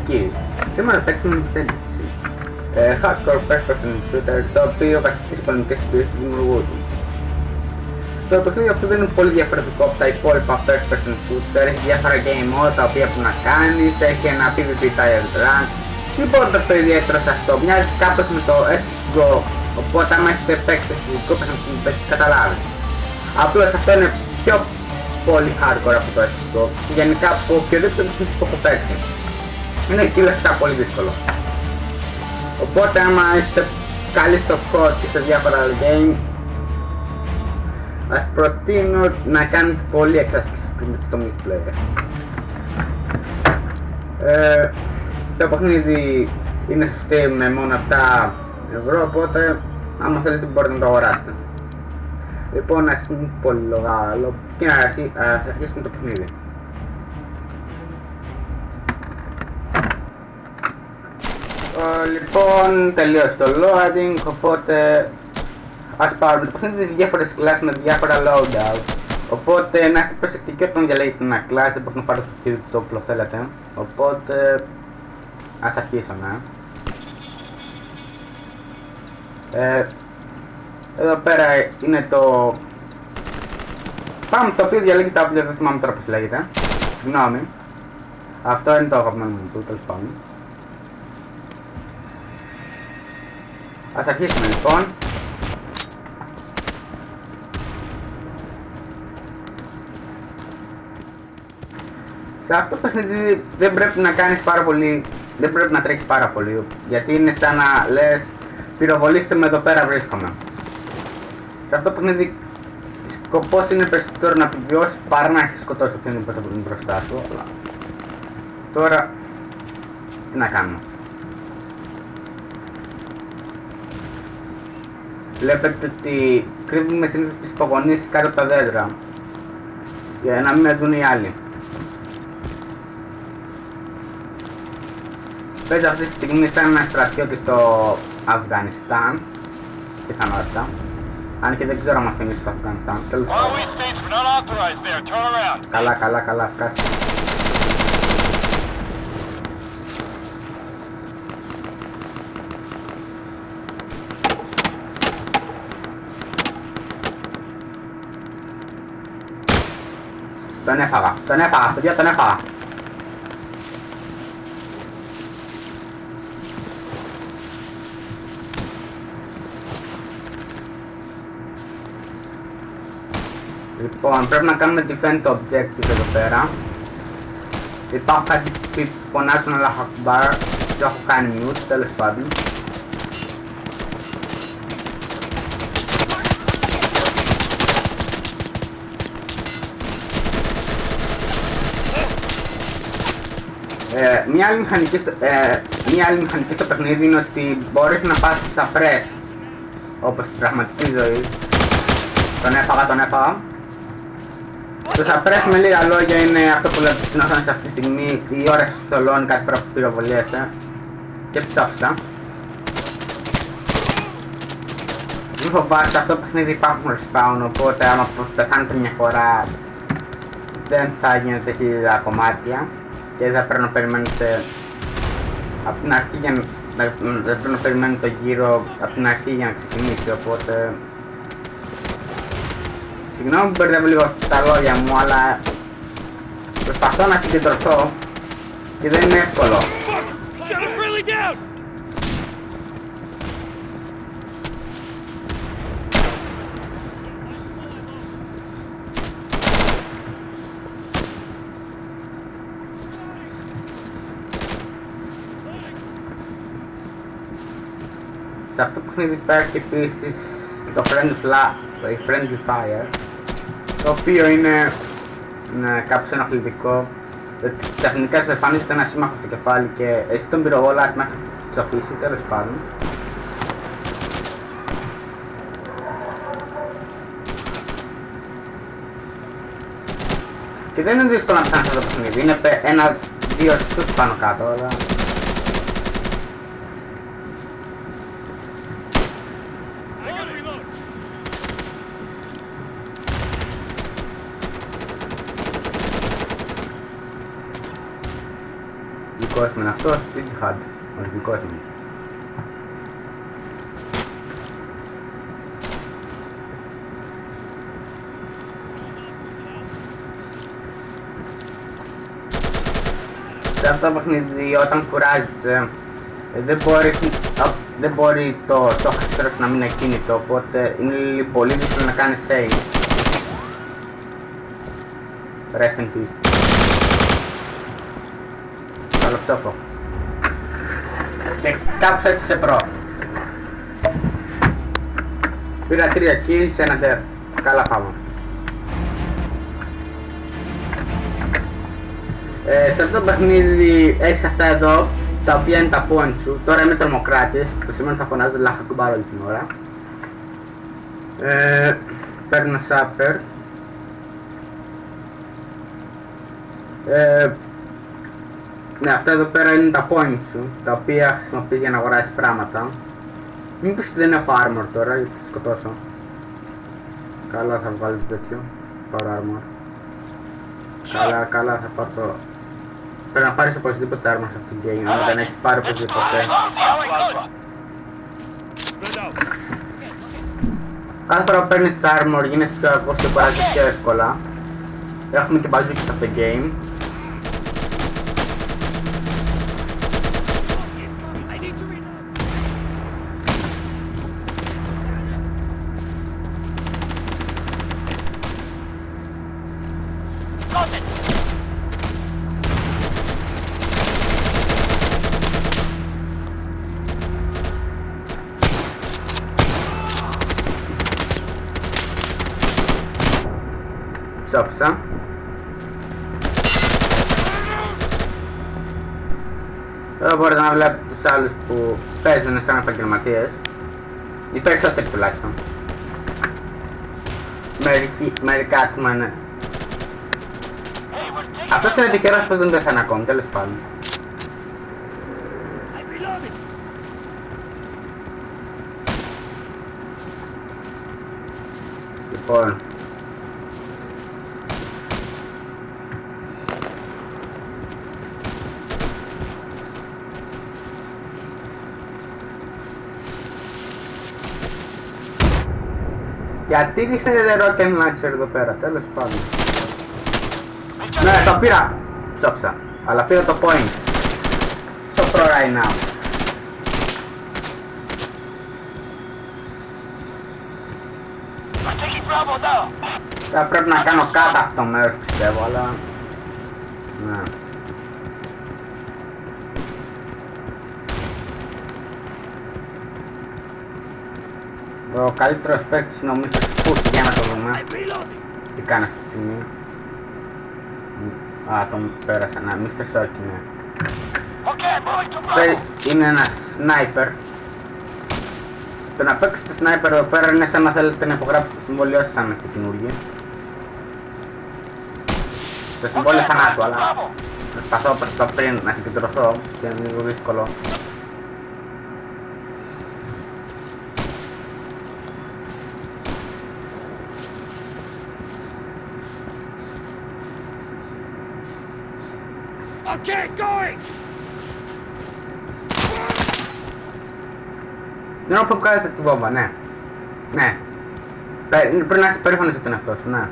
κύριοι, σήμερα παίξουμε με εξέλιξη. Hardcore First Person Shooter, το οποίο βασιστεί στις πολεμικές εμπειρίες του δημιουργού του. Το παιχνίδι αυτό δεν είναι πολύ διαφορετικό από τα υπόλοιπα First Person Shooter, έχει διάφορα game mode τα οποία που να κάνεις, έχει ένα PvP Tier Rank. Τίποτα το ιδιαίτερο σε αυτό, μοιάζει κάπως με το CSGO, οπότε άμα έχετε παίξει CSGO θα το έχετε καταλάβει. Απλώς αυτό είναι πιο πολύ hardcore από το CSGO και γενικά από οποιοδήποτε παιχνίδι που έχω παίξει. Είναι κυριολεκτικά πολύ δύσκολο. Οπότε άμα είστε καλοί στο COD και σε διάφορα άλλα games, ας προτείνω να κάνετε πολλή εκτάσεις στο multiplayer. Το παιχνίδι είναι στο Steam με μόνο 7 ευρώ, οπότε άμα θέλετε μπορείτε να το αγοράσετε. Λοιπόν, ας μην πολύ λόγο και να αρχίσουμε το παιχνίδι. Λοιπόν, τελείωσε το loading, οπότε ας πάρουμε το παιχνίδι διάφορες κλάσεις με διάφορα loadout. Οπότε να είστε προσεκτικοί όταν διαλέγετε ένα class, δεν μπορείτε να πάρετε το όπλο θέλετε. Οπότε ας αρχίσουμε. Εδώ πέρα είναι το το οποίο διαλέγει τα όπλα, δεν θυμάμαι τώρα πώς λέγεται. Συγγνώμη. Αυτό είναι το αγαπημένο μου του, τέλος πάντων. Ας αρχίσουμε λοιπόν. Σε αυτό το παιχνίδι δεν πρέπει να κάνεις δεν πρέπει να τρέξεις πάρα πολύ, γιατί είναι σαν να λες πυροβολήστε με, εδώ πέρα βρίσκομαι. Σε αυτό το παιχνίδι σκοπός είναι περισσότερο να επιβιώσεις παρά να έχεις σκοτώσει οποιονδήποτε μπροστά σου, αλλά τώρα τι να κάνουμε. Βλέπετε ότι κρύβουμε συνήθως τις υπογονείς κάτω από τα δέντρα για να μην με δουν οι άλλοι. Παίζει αυτή τη στιγμή σαν ένα στρατιώτη στο Αφγανιστάν, πιθανότητα. Αν και δεν ξέρω αν αυτό είναι στο Αφγανιστάν, τέλος πάντων. Καλά, σκάσει. Τον έφαγα, παιδιά, τον έφαγα. Λοιπόν, πρέπει να κάνουμε defend το objective εδώ πέρα. Υπάρχουν κάτι που φωνάζουν Allah Akbar, το έχω κάνει mute, τέλος πάντων. Μια άλλη μηχανική στο παιχνίδι είναι ότι μπορείς να πας στα press, όπως στην πραγματική ζωή. Τον έφαγα. Το suppress με λίγα λόγια είναι αυτό που λέω στην οθόνη σε αυτή τη στιγμή, η ώρα σου θολώνει κάθε φορά που πυροβολιέσαι και ψόφισα. Μην φοβάσαι, σε αυτό το παιχνίδι υπάρχουν respawn, οπότε άμα πεθάνετε μια φορά δεν θα γίνετε χίλια κομμάτια και δεν θα πρέπει να περιμένετε από την αρχή για δεν πρέπει να περιμένετε το γύρο από την αρχή για να ξεκινήσει, οπότε συγγνώμη που μπερδεύω λίγο τα λόγια μου, αλλά προσπαθώ να συγκεντρωθώ και δεν είναι εύκολο. Σε αυτό το παιχνίδι υπάρχει επίσης το friendly fire, το οποίο είναι κάπως ενοχλητικό. Τεχνικά σου εμφανίζεται ένα σύμμαχο στο κεφάλι και εσύ τον πυροβολάς μέχρι να ψοφήσει, τέλος πάντων. Και δεν είναι δύσκολο να φτάνεις αυτό το παιχνίδι, είναι ένα-δύο σουτ πάνω κάτω, αλλά δικός μου είναι αυτός, ή Jihad, ο δικός μου. Σε αυτό το παιχνίδι όταν κουράζεσαι δεν μπορεί το χαστρός να μην είναι κίνητο, οπότε είναι πολύ δύσκολο να κάνεις save. Rest in peace. Καλό ψόφο. Και κάπως έτσι σε προ. Πήρα 3 kills σε ένα death. Καλά πάμε. Σε αυτό το παιχνίδι έχεις αυτά εδώ, τα οποία είναι τα points σου. Τώρα είμαι τρομοκράτης, το σημαίνει θα φωνάζω λάχα κουμπάρο όλη την ώρα. Παίρνω σάπερ. Ναι, αυτά εδώ πέρα είναι τα points σου, τα οποία χρησιμοποιείς για να αγοράσεις πράγματα. Μήπως δεν έχω armor τώρα, γιατί θα σκοτώσω. Καλά θα βγάλω το τέτοιο, πάρω armor. Καλά θα πάρω το... Πρέπει να πάρεις οπωσδήποτε armor σε αυτό το game, αν δεν έχεις πάρει οπωσδήποτε. Κάθε φορά που παίρνεις armor γίνεσαι πιο αργός και κουράζεις πιο εύκολα. Έχουμε και μπαζούκι σε αυτό το game. Ψόφισα. Εδώ μπορείτε να βλέπετε τους άλλους που παίζουν σαν επαγγελματίες. Οι περισσότεροι τουλάχιστον. Μερικά άτομα είναι. Αυτός είναι τυχερός πως δεν πέθανε ακόμη, τέλος πάντων. Λοιπόν. Γιατί δείχνετε rocket launcher εδώ πέρα, τέλος πάντων. Ναι, το πήρα! Ψόξα. Αλλά πήρα το point. So pro right now. Θα πρέπει να κάνω κάτω αυτό το μέρος πιστεύω, αλλά... Ναι. Ο καλύτερος παίκτης είναι ο Mr. Spook, για να το δούμε. Τι κάνει αυτή τη στιγμή. Α, τον πέρασα, ναι, Mr. Shock είναι. Είναι ένας sniper. Το να παίξεις το sniper εδώ πέρα είναι σαν να θέλετε να υπογράψετε το συμβόλαιό σας αν είστε καινούργοι. Το συμβόλαιο θανάτου, αλλά προσπαθώ προς το πριν να συγκεντρωθώ και είναι λίγο δύσκολο. Okay, going! Ναι, όπου βγάζετε τη βόμβα, ναι. Ναι. Πρέπει να είσαι περήφανος από τον εαυτό σου, ναι.